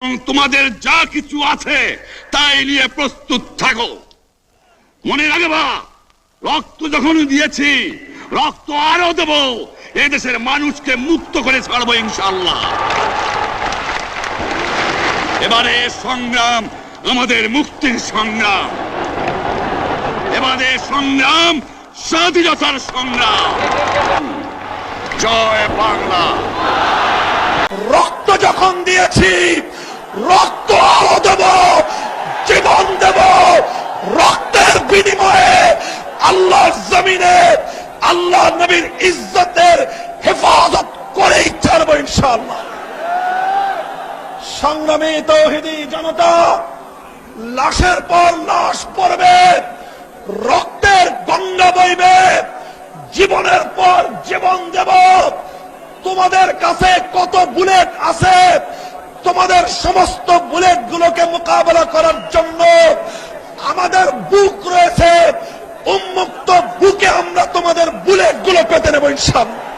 তোমাদের যা কিছু আছে তাই নিয়ে প্রস্তুত থাকো। মনে রাখবা, রক্ত যখন দিয়েছি রক্ত আরো দেব, এদেশের মানুষকে মুক্ত করে ছাড়বো ইনশাআল্লাহ। এবারে সংগ্রাম আমাদের মুক্তির সংগ্রাম, এবারে সংগ্রাম স্বাধীনতার সংগ্রাম। জয় বাংলা। রক্ত যখন দিয়েছি রক্ত আরো দেব, জীবন দেব। রক্তের বিনিময়ে আল্লাহর জমিনে আল্লাহ নবীর ইজ্জতের হেফাজত করেই ছাড়বো ইনশাআল্লাহ। সংগ্রামী তৌহিদি জনতা, লাশের পর লাশ পড়বে, রক্তের গঙ্গা বইবে, জীবনের পর জীবন দেব। তোমাদের কাছে কত বুলেট আছে, তোমাদের সমস্ত বুলেট গুলোকে মোকাবেলা করার জন্য আমাদের বুক রয়েছে। উন্মুক্ত বুকে আমরা তোমাদের বুলেট গুলো পেতে নেব ইনশাআল্লাহ।